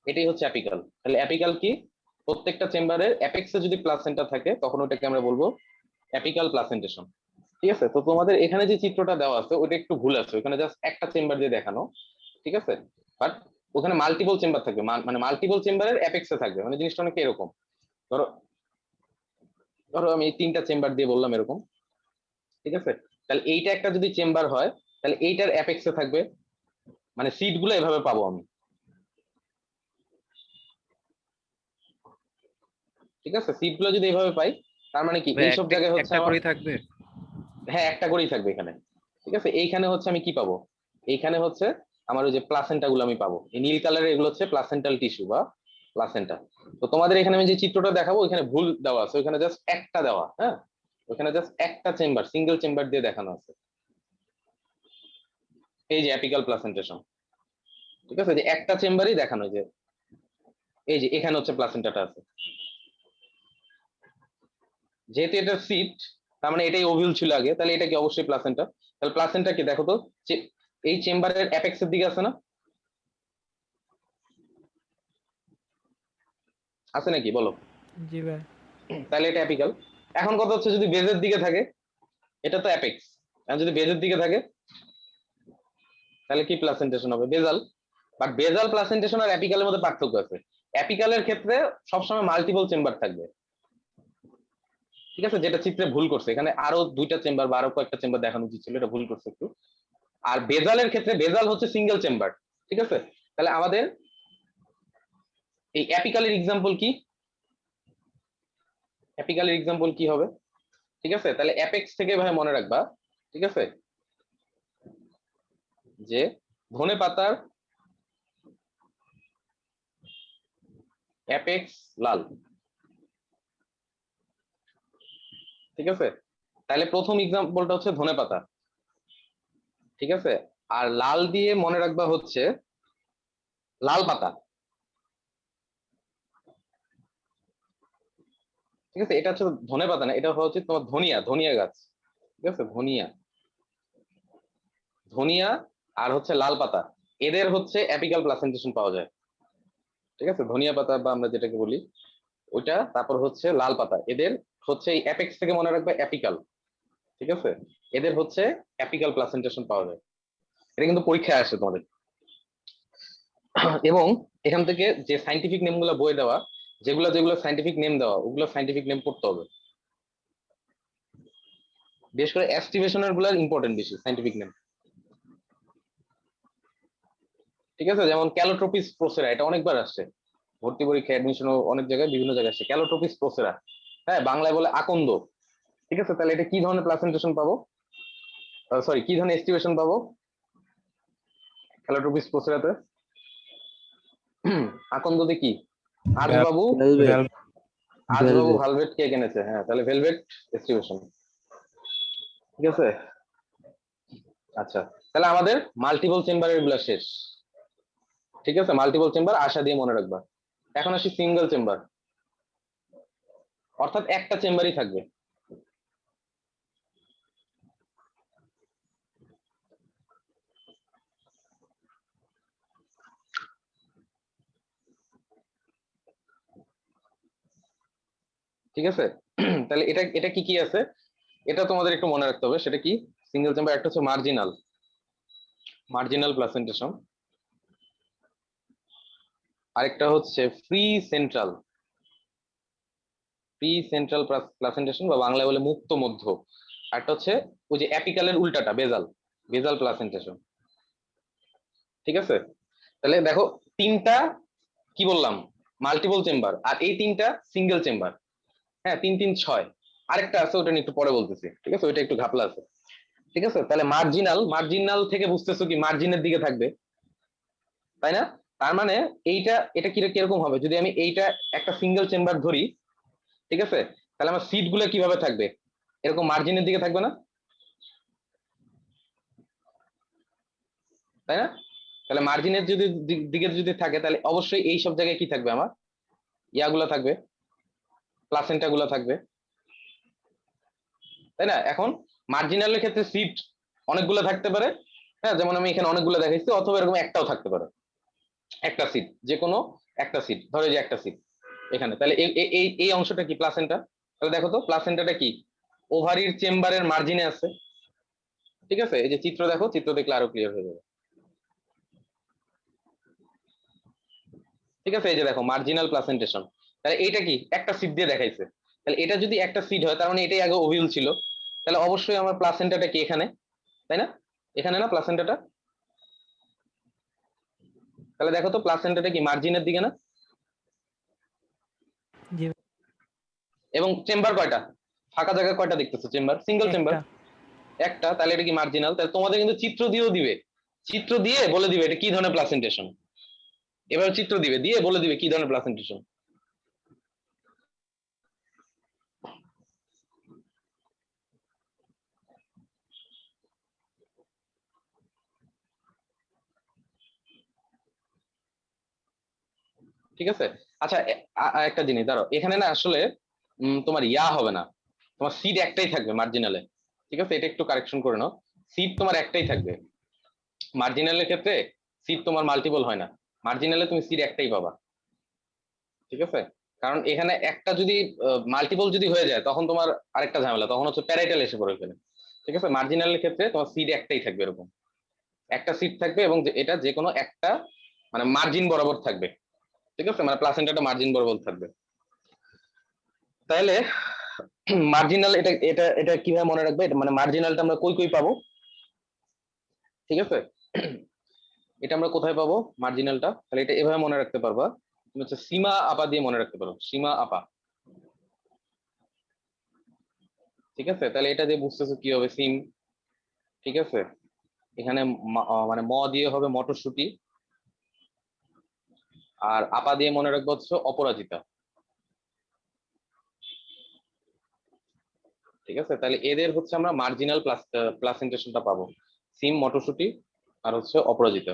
এটাই হচ্ছে অ্যাপিকাল। তাহলে অ্যাপিকাল কি? প্রত্যেকটা চেম্বারের অ্যাপেক্সে যদি প্লাসেন্টা থাকে তখন ওটাকে আমরা বলবো অ্যাপিকাল প্লাসেন্টেশন। ঠিক আছে, তো তোমাদের এখানে যে চিত্রটা দেওয়া আছে ওটা একটু ভুল আছে, ওখানে জাস্ট একটা চেম্বার দিয়ে দেখানো, ঠিক আছে, বাট ওখানে মাল্টিপল চেম্বার থাকবে, মানে মাল্টিপল চেম্বারের অ্যাপেক্সে থাকবে, মানে জিনিসটা অনেক এরকম। ধরো ধরো আমি এই 3টা চেম্বার দিয়ে বললাম এরকম, ঠিক আছে, তাহলে এইটা একটা যদি চেম্বার হয় তাহলে এইটার অ্যাপেক্সে থাকবে, মানে সিট গুলো এভাবে পাবো আমি, ঠিক আছে, সিট গুলো যদি এভাবে পাই তার মানে কি এইসব একটা জায়গায় হচ্ছে একটা আমার, করেই থাকবে। হ্যাঁ একটা করেই থাকবে এখানে, ঠিক আছে। এইখানে হচ্ছে আমি কি পাবো, এইখানে হচ্ছে আমার ওই যে প্লাসেন্টা গুলো আমি পাবো, এই নীল কালারের এগুলো হচ্ছে প্লাসেন্টাল টিস্যু বা প্লাসেন্টা। তো তোমাদের এখানে আমি যে চিত্রটা দেখাবো ওইখানে ভুল দেওয়া আছে, ওইখানে জাস্ট একটা দেওয়া, হ্যাঁ, ওইখানে জাস্ট একটা চেম্বার, সিঙ্গেল চেম্বার দিয়ে দেখানো আছে, এই যে অ্যাপিকাল প্লাসেন্টেশন, ঠিক আছে, যে একটা চেম্বারই দেখানো, যে এই যে এখানে হচ্ছে প্লাসেন্টাটা আছে, যেহেতু এটা সিট তার মানে এটাই ওভিউল ছিল আগে, তাহলে এটা কি অবশ্যই প্লাসেন্টা। তাহলে প্লাসেন্টা কি দেখো তো, এই চেম্বারের অ্যাপেক্সের দিকে আছে না, আছে নাকি বলো? জি ভাই। তাহলে এটা অ্যাপিকাল। এখন কথা হচ্ছে যদি বেজের দিকে থাকে, এটা তো অ্যাপেক্স, আর যদি বেজের দিকে থাকে তাহলে কি প্লাসেন্টেশন হবে, বেজাল। বাট বেজাল প্লাসেন্টেশন আর অ্যাপিকালের মধ্যে পার্থক্য আছে, অ্যাপিকালের ক্ষেত্রে সবসময় মাল্টিপল চেম্বার থাকবে, ঠিক আছে, যেটা চিত্রে ভুল করছে, এখানে আরো 2টা চেম্বার বা আরো কয়েকটা চেম্বার দেখানো উচিত ছিল, এটা ভুল করছে একটু। আর বেজালের ক্ষেত্রে বেজাল হচ্ছে সিঙ্গেল চেম্বার, ঠিক আছে। তাহলে আমাদের এই অ্যাপিকালের এক্সাম্পল কি, অ্যাপিকালের এক্সাম্পল কি হবে, ঠিক আছে, তাহলে অ্যাপেক্স থেকে ভাই মনে রাখবা, ঠিক আছে, যে ধনে পাতার অ্যাপেক্স লাল, ঠিক আছে। তাহলে প্রথম এক্সাম্পলটা হচ্ছে ধনে পাতা, ঠিক আছে, আর লাল দিয়ে মনে রাখবা হচ্ছে লাল পাতা, ঠিক আছে। এটা হচ্ছে ধনে পাতা না, এটা হচ্ছে তোমার ধনিয়া, ধনিয়া গাছ, ঠিক আছে, ধনিয়া, ধনিয়া আর হচ্ছে লাল পাতা, এদের হচ্ছে অ্যাপিকাল প্লাসেন্টেশন পাওয়া যায়, ঠিক আছে, ধনিয়া পাতা বা আমরা যেটাকে বলি ওইটা, তারপর হচ্ছে লাল পাতা, এদের হচ্ছে এই অ্যাপেক্স থেকে মনে রাখবে অ্যাপিকাল, ঠিক আছে, এদের হচ্ছে অ্যাপিকাল প্লাসেন্টেশন পাওয়া যায়। এটা কিন্তু পরীক্ষায় আসে তোমাদের। এবং এখান থেকে যে সাইন্টিফিক নেম গুলো বই দেওয়া, যেগুলো যেগুলো সাইন্টিফিক নেম দেওয়া ওগুলো সাইন্টিফিক নেম পড়তে হবে, বিশেষ করে এস্টিমেশনের গুলো ইম্পর্টেন্ট বেশি সাইন্টিফিক নেম, ঠিক আছে। যেমন ক্যালোট্রোপিস প্রোসেরা, এটা অনেকবার আসছে ভর্তি পরীক্ষা, অ্যাডমিশনও অনেক জায়গায় বিভিন্ন জায়গায় আসছে, ক্যালোট্রোপিস প্রোসেরা, হ্যাঁ, বাংলায় বলে আকন্দ, ঠিক আছে। তাহলে এটা কি ধরনের প্লাসেন্টেশন পাবো, সরি কি ধরনের এস্টিমেশন পাবো ক্যালোট্রোপিস প্রোসেরাতে, আকন্দতে কি, আজবাবু, ভেলভেট। আজবাবু ভালভেট কে কিনেছে, হ্যাঁ, তাহলে ভেলভেট এস্টিমেশন, ঠিক আছে। আচ্ছা, তাহলে আমাদের মাল্টিপল চেম্বারের গুলা শেষ, ঠিক আছে, মাল্টিপল চেম্বার আশা দিয়ে মনে রাখবা। এখন আসি সিঙ্গেল চেম্বার, অর্থাৎ একটা চেম্বারই থাকবে, ঠিক আছে। তাহলে এটা এটা কি কি আছে, এটা তোমাদের একটু মনে রাখতে হবে, সেটা কি, সিঙ্গেল চেম্বার একটা হচ্ছে মার্জিনাল, মার্জিনাল প্লাসেন্টেশন, আরেকটা হচ্ছে free central, free central placentation বা বাংলায় বলে মুক্ত মধ্য, আরেকটা হচ্ছে ওই যে অ্যাপিকালের উল্টাটা বেজাল, বেজাল প্লাসেন্টেশন, ঠিক আছে। তাহলে দেখো 3টা কি বললাম, মাল্টিপল চেম্বার, আর এই 3টা সিঙ্গেল চেম্বার, হ্যাঁ, 3 3 6, আরেকটা আছে ওটা নিয়ে একটু পরে বলতেছি, ঠিক আছে, ওইটা একটু ঘাপলা আছে, ঠিক আছে। তাহলে মার্জিনাল, মার্জিনাল থেকে বুঝতেছো কি মার্জিনের দিকে থাকবে, তাই না? তার মানে এইটা এটা কিরকম হবে, যদি আমি এইটা একটা সিঙ্গেল চেম্বার ধরি, ঠিক আছে, তাহলে আমার সিট গুলো কিভাবে থাকবে, এরকম মার্জিনের দিকে থাকবে না, তাই না? তাহলে মার্জিনের যদি দিকে যদি থাকে তাহলে অবশ্যই এই সব জায়গায় কি থাকবে, আমার ইয়াগুলো থাকবে, প্লাসেন্টা গুলো থাকবে, তাই না? এখন মার্জিনালের ক্ষেত্রে সিট অনেকগুলো থাকতে পারে, হ্যাঁ, যেমন আমি এখানে অনেকগুলো দেখাইছি, অথবা এরকম একটাও থাকতে পারে, একটা সিট, যে কোনো একটা সিট, ধরো এই যে একটা সিট এখানে, তাহলে এই অংশটা কি প্লাসেন্টা। তাহলে দেখো তো প্লাসেন্টাটা কি, ওভারির চেম্বারের মার্জিনে আছে, ঠিক আছে? এই যে চিত্র দেখো, চিত্র দেখলে আরো ক্লিয়ার হয়ে যাবে, ঠিক আছে? এই যে দেখো মার্জিনাল প্লাসেন্টেশন, তাহলে এইটা কি একটা সিট দিয়ে দেখাইছে, তাহলে এটা যদি একটা সিট হয় তার মানে এটাই আগে ওভিউল ছিল, তাহলে অবশ্যই আমার প্লাসেন্টাটা কি এখানে, তাই না? এখানে না প্লাসেন্টাটা, তাহলে দেখো তো প্লাসেন্টাটা কি মার্জিনের দিকে না? জি এবং চেম্বার কয়টা, ফাঁকা জায়গা কয়টা দেখতেছো? চেম্বার, সিঙ্গেল চেম্বার একটা। একটা, তাহলে এটা কি মার্জিনাল। তাহলে তোমাদের কিন্তু চিত্র দিয়েও দিবে, চিত্র দিয়ে বলে দিবে এটা কি ধরনের প্লাসেন্টেশন, এবার চিত্র দিবে, দিয়ে বলে দিবে কি ধরনের প্লাসেন্টেশন। ঠিক আছে? আচ্ছা, একটা জিনিস দাঁড়াও, এখানে না আসলে তোমার ইয়া হবে না, তোমার সিট একটাই থাকবে মার্জিনালে, ঠিক আছে? এটা একটু কারেকশন করে নাও, সিট তোমার একটাই থাকবে মার্জিনালের ক্ষেত্রে, সিট তোমার মাল্টিপল হয় না, মার্জিনালে তুমি সিট একটাই পাবা, ঠিক আছে? কারণ এখানে একটা যদি মাল্টিপল যদি হয়ে যায় তখন তোমার আরেকটা ঝামেলা, তখন হচ্ছে প্যারাইটাল এসে পড়ে এখানে, ঠিক আছে? মার্জিনালের ক্ষেত্রে তোমার সিট একটাই থাকবে, এরকম একটা সিট থাকবে, এবং এটা যে কোনো একটা মানে মার্জিন বরাবর থাকবে, ঠিক আছে? মানে প্লাসেন্টাটা মার্জিন বরাবর থাকবে। তাহলে মার্জিনাল, এটা এটা এটা কিভাবে মনে রাখবে, এটা মানে মার্জিনালটা আমরা কই কই পাবো, ঠিক আছে? এটা আমরা কোথায় পাবো মার্জিনালটা, তাহলে এটা এভাবে মনে রাখতে পারবা, তুমি হচ্ছে সীমা আপা দিয়ে মনে রাখতে পারো, সীমা আপা, ঠিক আছে? তাহলে এটা দিয়ে বুঝতেছো কি হবে, সিম, ঠিক আছে? এখানে মানে ম দিয়ে হবে মটরশুটি, আর আপা দিয়ে মনে রাখবো হচ্ছে অপরাজিতা, ঠিক আছে? তাহলে এদের হচ্ছে আমরা মার্জিনাল প্লাসেন্টেশনটা পাবো, সিম, মটরশুটি, আর হচ্ছে অপরাজিতা,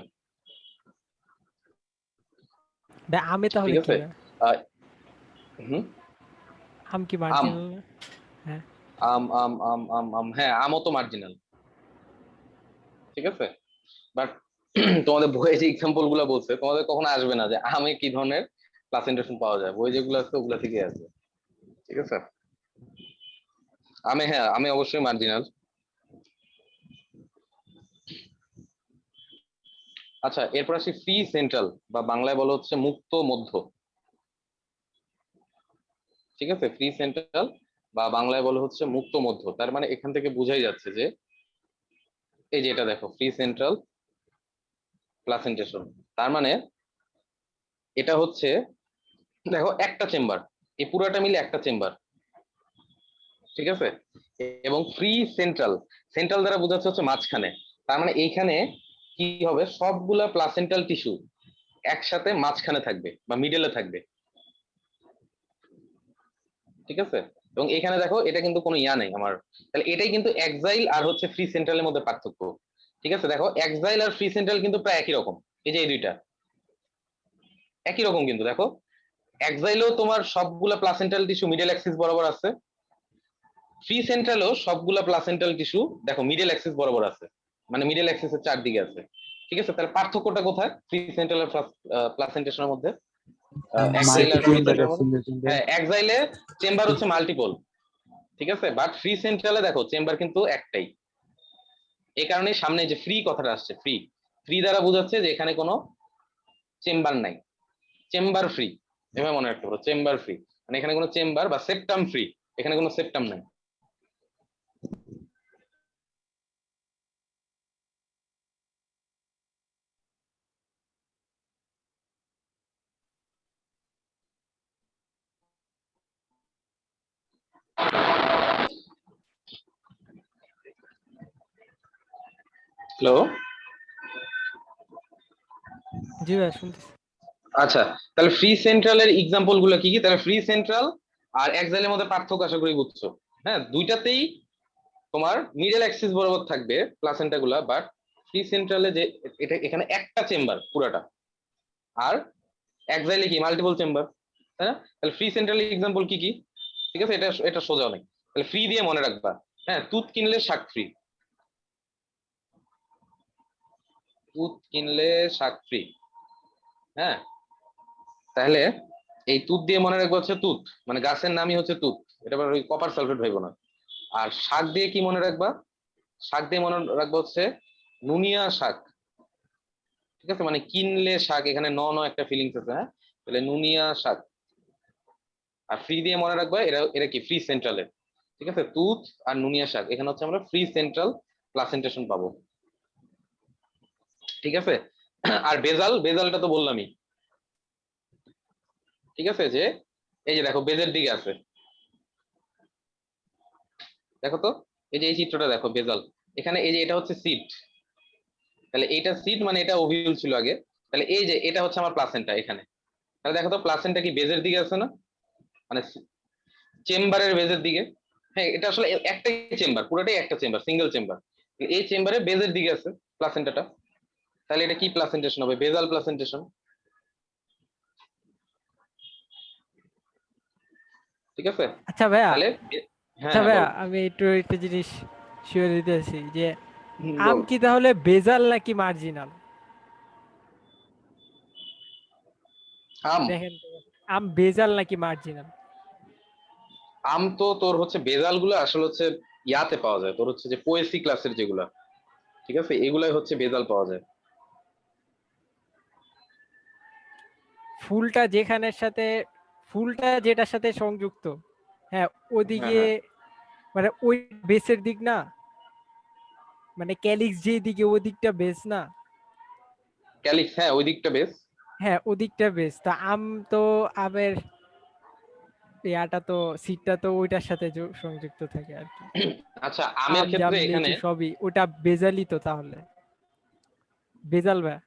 ভাই আমে তাহলে ঠিক কি আছে? ভাই? আহ, হুম, আম কি আম, মার্জিনাল? হ্যাঁ। আম আম আম আম আম হ্যাঁ, আমও তো মার্জিনাল, ঠিক আছে? বাট তোমাদের বইয়ে যে এক্সাম্পল গুলো বলছে, তোমাদের কখনো আসবে না যে আমে কি ধরনের প্লাসেন্টেশন পাওয়া যায়, বই যেগুলো আছে ওগুলা থেকে আসবে, ঠিক আছে? আমে, হ্যাঁ, আমে অবশ্যই মার্জিনাল। আচ্ছা, এরপর আসি ফ্রি সেন্ট্রাল, বা বাংলায় বলা হচ্ছে মুক্ত মধ্য, ঠিক আছে? ফ্রি সেন্ট্রাল বা বাংলায় বলা হচ্ছে মুক্ত মধ্য, তার মানে এখান থেকে বোঝাই যাচ্ছে যে এই যে এটা দেখো ফ্রি সেন্ট্রাল প্লাসেন্টেশন, তার মানে এটা হচ্ছে, দেখো একটা চেম্বার, এই পুরোটা মিলে একটা চেম্বার, ঠিক আছে? এবং ফ্রি সেন্ট্রাল, সেন্ট্রাল দ্বারা বোঝাচ্ছে হচ্ছে মাঝখানে, তার মানে এইখানে কি হবে, সবগুলা প্লাসেন্টাল টিস্যু একসাথে মাঝখানে থাকবে বা মিডলে থাকবে, ঠিক আছে? এবং এখানে দেখো এটা কিন্তু কোনো ইয়া নেই আমার, তাহলে এটাই কিন্তু এক্সাইল আর হচ্ছে ফ্রি সেন্ট্রালের মধ্যে পার্থক্য, ঠিক আছে? দেখো এক্সাইল আর ফ্রি সেন্ট্রাল কিন্তু প্রায় একই রকম, এই যে এই দুইটা একই রকম, কিন্তু দেখো এক্সাইলেও তোমার সবগুলা প্লাসেন্টাল টিস্যু মিডল অ্যাক্সিস বরাবর আছে, ফ্রি সেন্ট্রালও সবগুলা প্লাসেন্টাল টিস্যু দেখো মিডল অ্যাক্সিস বরাবর আছে, মানে মিডল অ্যাক্সিসের চারদিকে আছে, ঠিক আছে? তাহলে পার্থক্যটা কোথায় ফ্রি সেন্ট্রাল আর প্লাসেন্টেশনের মধ্যে, এক্সাইল আর ফ্রি মাল্টিপল দেখা সেন্ট্রালের মধ্যে? সিঙ্গেল সিঙ্গেল হ্যাঁ, এক্সাইলে চেম্বার হচ্ছে মাল্টিপল, ঠিক আছে? বাট ফ্রি সেন্ট্রালে দেখো চেম্বার কিন্তু একটাই, এই কারণে সামনে যে ফ্রি কথাটা আসছে, ফ্রি, ফ্রি দ্বারা বোঝাচ্ছে যে এখানে কোনো চেম্বার নাই, চেম্বার ফ্রি, এভাবে মনে রাখতে পারো, চেম্বার ফ্রি, মানে এখানে কোনো চেম্বার বা সেপ্টাম ফ্রি, এখানে কোনো সেপ্টাম নাই। হ্যালো, জি ভাই শুনতেছি। আচ্ছা, তাহলে ফ্রি সেন্ট্রালের এক্সাম্পল গুলো কি কি, তাহলে ফ্রি সেন্ট্রাল আর এক্সাইলের মধ্যে পার্থক্য আশা করি বুঝছো, হ্যাঁ? দুইটাতেই তোমার মিডল অ্যাক্সিস বরাবর থাকবে প্লাসেন্টা গুলা, বাট ফ্রি সেন্ট্রালে যে এটা এখানে একটা চেম্বার পুরাটা, আর এক্সাইলে কি মাল্টিপল চেম্বার, তাই না? তাহলে ফ্রি সেন্ট্রালের এক্সাম্পল কি কি, ঠিক আছে, এটা এটা সোজা অনেক। তাহলে ফ্রি দিয়ে মনে রাখবা। হ্যাঁ, তুত কিনলে শাক ফ্রি, তুত কিনলে শাক ফ্রি। হ্যাঁ, তাহলে এই তুত দিয়ে মনে রাখবো হচ্ছে তুত, মানে গাছের নামই হচ্ছে তুত, এটা আবার ওই কপার সালফেট ভাইবো না। আর শাক দিয়ে কি মনে রাখবা? শাক দিয়ে মনে রাখবো হচ্ছে নুনিয়া শাক। ঠিক আছে, মানে কিনলে শাক, এখানে ন ন একটা ফিলিংস আছে। হ্যাঁ, তাহলে নুনিয়া শাক। আর ফ্রি দিয়ে মনে রাখবা এরা এরা কি ফ্রি সেন্ট্রালের। ঠিক আছে, তুত আর নুনিয়া শাক, এখানে হচ্ছে আমরা ফ্রি সেন্ট্রাল প্লাসেন্টেশন পাবো। ঠিক আছে, আর বেজাল, বেজালটা তো বললামই। ঠিক আছে, যে এই যে দেখো বেজের দিকে আছে, দেখো তো, এই যে এই চিত্রটা দেখো বেজাল, এখানে এই যে এটা হচ্ছে সিট, তাহলে এইটা সিট মানে এটা ওভিউল ছিল আগে, তাহলে এই যে এটা হচ্ছে আমার প্লাসেন্টা এখানে। তাহলে দেখো তো প্লাসেন্টা কি বেজের দিকে আছে না, মানে চেম্বারের বেজের দিকে। হ্যাঁ, এটা আসলে একটাই চেম্বার, পুরোটাই একটা চেম্বার, সিঙ্গেল চেম্বার। এই চেম্বারে বেজের দিকে আছে প্লাসেন্টাটা, তাহলে এটা কি প্লাসেন্টেশন হবে? বেজাল প্লাসেন্টেশন। ঠিক আছে, আচ্ছা ভাইয়া, তাহলে হ্যাঁ আচ্ছা হ্যাঁ ভাইয়া, বল। আমি একটু একটা জিনিস শিওর দিতেছি যে আম বল। কি তাহলে বেজাল নাকি মার্জিনাল? আম, দেখেন তো, আম বেজাল নাকি মার্জিনাল? আম তো তোর হচ্ছে বেজাল গুলো আসলে হচ্ছে ইয়াতে পাওয়া যায়, তোর হচ্ছে যে পোয়েসি ক্লাসের যেগুলা, ঠিক আছে, এগুলাই হচ্ছে বেজাল পাওয়া যায়। ফুলটা যেখানের সাথে, ফুলটা যেটার সাথে সংযুক্ত, হ্যাঁ হ্যাঁ ওদিকে, হ্যাঁ, মানে ওই বেসের দিক না, মানে ক্যালিক্স যে দিকে ওদিকটা বেস না? ক্যালিক্স, হ্যাঁ ওই দিকটা বেশ। হ্যাঁ ওদিকটা বেস, তা আম তো, আমের ইয়াটা তো, সিটটা তো ওইটার সাথে সংযুক্ত থাকে আর কি। আচ্ছা, আমের আম জাম ক্ষেত্রে এখানে, লিচু সবই ওটা বেজালই তো তাহলে, বেজাল ভাই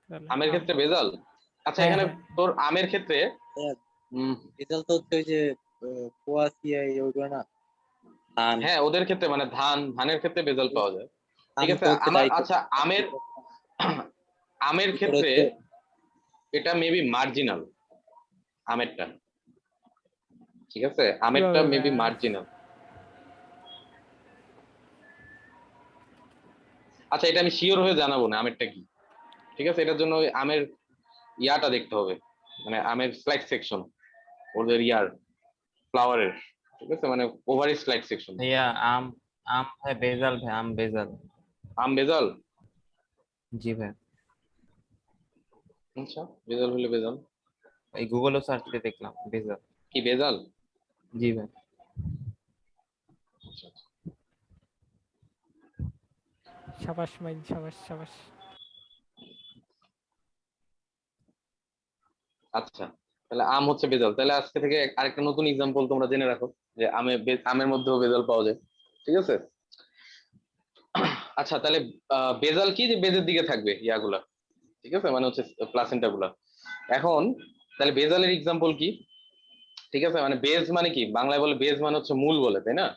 তাহলে আমের আম। ক্ষেত্রে বেজাল। আচ্ছা, হ্যাঁ এখানে হ্যাঁ, তোর আমের ক্ষেত্রে হ্যাঁ, উম, রেজাল্ট তো হচ্ছে ওই যে কোয়াশিয়া ওইগুলো না, ধান। হ্যাঁ ওদের ক্ষেত্রে মানে ধানের ক্ষেত্রে বেজাল পাওয়া যায়। ধান ঠিক আছে, তো হচ্ছে আমার ডাইকট, আচ্ছা আমের, আমের ভিতরে ক্ষেত্রে হচ্ছে এটা মেবি মার্জিনাল, আমেরটা। ঠিক আছে, আমেরটা কিভাবে মেবি ভাই? মার্জিনাল। আচ্ছা, এটা আমি শিওর হয়ে জানাবো না আমেরটা কি। ঠিক আছে, এটার জন্য ওই আমের ইয়াটা দেখতে হবে, মানে আমের স্লাইড সেকশন, ওদের ইয়ার ফ্লাওয়ারের। ঠিক আছে, মানে ওভারি স্লাইড সেকশন। ভাইয়া আম, আম ভাই বেজাল, ভাই আম বেজাল। আম বেজাল। জি ভাই, আচ্ছা, বেজাল হলে বেজাল, এই গুগলও সার্চ দিয়ে দেখলাম বেজাল। কি বেজাল। জি ভাই। আচ্ছা আচ্ছা। সাবাস মাইন, সাবাস সাবাস। আচ্ছা, তাহলে আম হচ্ছে বেজাল, তাহলে আজকে থেকে আরেকটা নতুন এক্সাম্পল তোমরা জেনে রাখো, যে আমের মধ্যেও বেজাল পাওয়া যায়। ঠিক আছে, আচ্ছা তাহলে বেজাল কি, যে বেজের দিকে থাকবে ইয়াগুলা। ঠিক আছে, মানে হচ্ছে প্লাসেন্টা গুলা। এখন তাহলে বেজালের এক্সাম্পল কি? ঠিক আছে, মানে বেজ মানে কি, বাংলায় বলে বেজ মানে হচ্ছে মূল বলে, তাই না?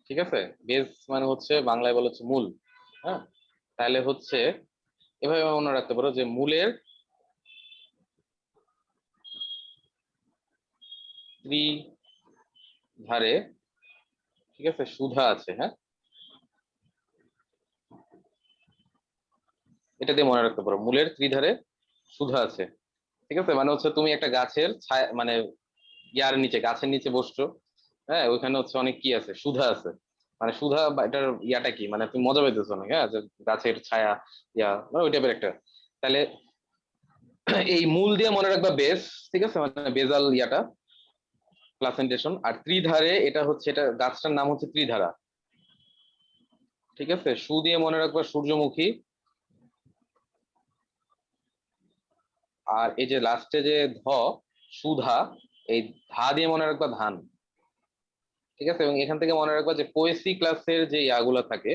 ঠিক আছে, বেজ মানে হচ্ছে বাংলায় বলে হচ্ছে মূল। হ্যাঁ, তাহলে হচ্ছে এভাবে মনে রাখতে পারো যে মূলের ত্রিধারে, ঠিক আছে, সুধা আছে। হ্যাঁ, এটা দিয়ে মনে রাখতে পারো মূলের ত্রিধারে সুধা আছে। ঠিক আছে, মানে হচ্ছে তুমি একটা গাছের ছায়া, মানে ইয়ার নিচে, গাছের নিচে বসছো। হ্যাঁ, ওইখানে হচ্ছে অনেক কি আছে, সুধা আছে। মানে সুধা বা এটার ইয়াটা কি, মানে তুমি মজা পাইতেছো না, হ্যাঁ, যে গাছের ছায়া, ইয়া মানে ওই টাইপের একটা। তাহলে এই মূল দিয়ে মনে রাখবা বেস। ঠিক আছে, মানে বেজাল ইয়াটা প্লাসেন্টেশন। আর ত্রিধারে এটা হচ্ছে, এটা গাছটার নাম হচ্ছে ত্রিধারা। ঠিক আছে, সু দিয়ে মনে রাখবা সূর্যমুখী। আর এই যে লাস্টে যে ধ, সুধা, এই ধা দিয়ে মনে রাখবা ধান। ঠিক আছে, এবং এখান থেকে মনে রাখবা যে পোয়েসি ক্লাসের যে ইয়াগুলো থাকে,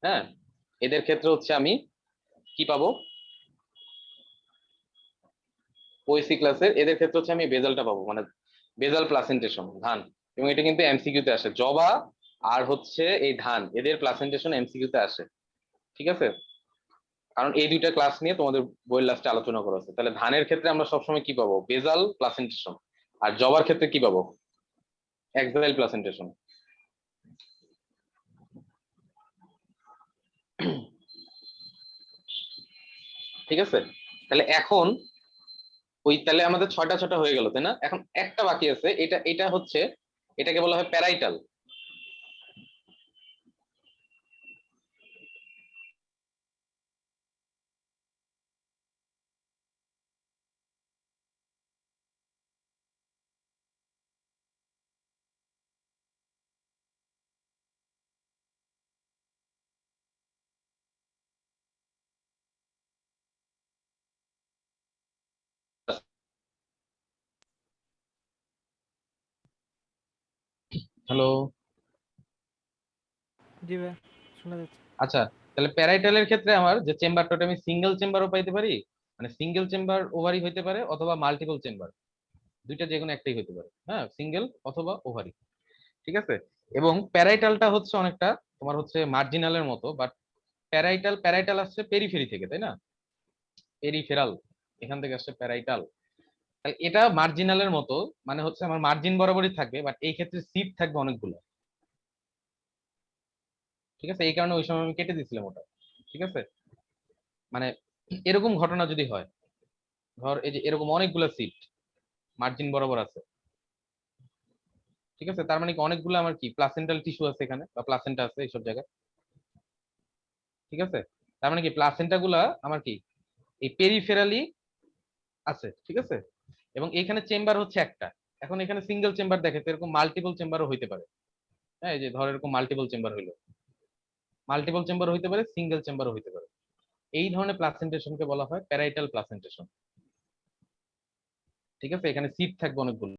হ্যাঁ, এদের ক্ষেত্রে হচ্ছে আমি কি পাবো, পোয়েসি ক্লাসের এদের ক্ষেত্রে হচ্ছে আমি বেজালটা পাবো, মানে বেজাল প্লাসেন্টেশন ধান। এবং এটা কিন্তু এমসিকিউ তে আসে, জবা আর হচ্ছে এই ধান, এদের প্লাসেন্টেশন এমসিকিউ তে আসে। ঠিক আছে, কারণ এই দুইটা ক্লাস নিয়ে তোমাদের বইয়ের লাস্টে আলোচনা করা আছে। তাহলে ধানের ক্ষেত্রে আমরা সবসময় কি পাবো, বেজাল প্লাসেন্টেশন। আর জবার ক্ষেত্রে কি পাবো, এক্সাইল প্লাসেন্টেশন। ঠিক আছে, তাহলে এখন তাহলে আমাদের 6টা হয়ে গেল, তাই না? এখন একটা বাকি আছে, এটা হচ্ছে, এটাকে বলা হয় প্যারাইটাল। হ্যালো, জি ভাই, শোনা যাচ্ছে। আচ্ছা, তাহলে প্যারাইটালের ক্ষেত্রে আমার যে চেম্বারটা, আমি সিঙ্গেল চেম্বারও পাইতে পারি, মানে সিঙ্গেল চেম্বার ওভারি হইতে পারে, অথবা মাল্টিপল চেম্বার, দুইটা যে কোনো একটাই হইতে পারে, হ্যাঁ, সিঙ্গেল অথবা ওভারি। ঠিক আছে, এবং প্যারাইটালটা হচ্ছে অনেকটা তোমার হচ্ছে মার্জিনালের মতো, বাট প্যারাইটাল আসছে পেরিফেরি থেকে, তাই না? পেরিফেরাল, এখান থেকে আসছে প্যারাইটাল। তাহলে এটা মার্জিনালের মতো, মানে হচ্ছে আমার মার্জিন বরাবরই থাকবে, বাট এই ক্ষেত্রে সিট থাকবে অনেকগুলো। ঠিক আছে, এই কারণে ওই সময় আমি কেটে দিয়েছিলাম ওটা। ঠিক আছে, মানে এরকম ঘটনা যদি হয়, ধর এই যে এরকম অনেকগুলো সিট মার্জিন বরাবর আছে, ঠিক আছে, তার মানে কি অনেকগুলো আমার কি প্লাসেন্টাল টিস্যু আছে এখানে, বা প্লাসেন্টা আছে এইসব জায়গায়। ঠিক আছে, তার মানে কি প্লাসেন্টা গুলা আমার কি এই পেরিফেরালি আছে। ঠিক আছে, এবং এখানে চেম্বার হচ্ছে একটা। এখন এখানে সিঙ্গেল চেম্বার দেখে তো এরকম মাল্টিপল চেম্বারও হইতে পারে। হ্যাঁ, এই যে ধর এরকম মাল্টিপল চেম্বার হইলো, মাল্টিপল চেম্বার হইতে পারে, সিঙ্গেল চেম্বারও হইতে পারে। এই ধরনের প্লাসেন্টেশনকে বলা হয় প্যারাইটাল প্লাসেন্টেশন। ঠিক আছে, এখানে সিট থাকবে অনেকগুলো।